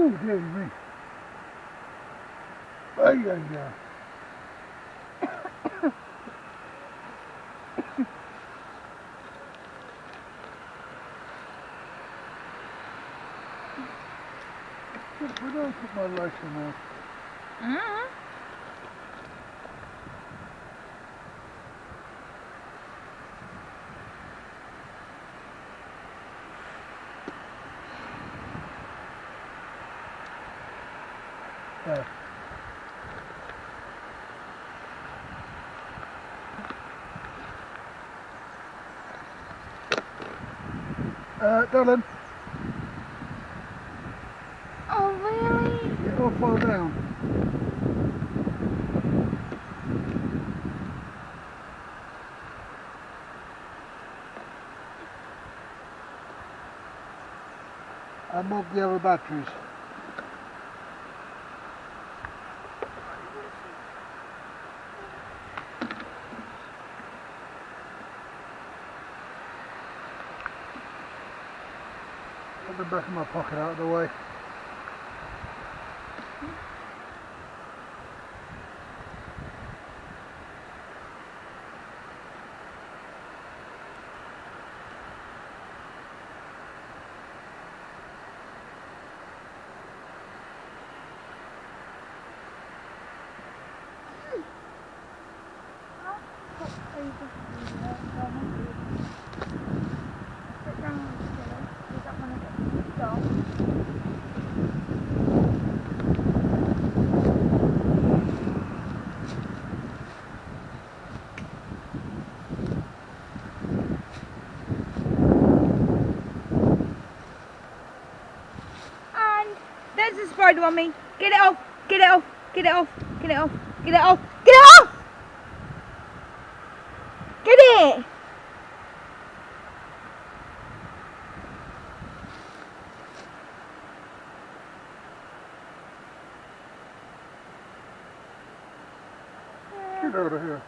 Oh dear me. Ay, ay, ay. Where did I put my lights on? There. Dylan, Oh, really? it all fall down. I mobbed the other batteries. Put the back of my pocket out of the way. And there's a spider on me. Get it off, get it off, get it off, get it off, get it off, get it off! Get it! Get out of here.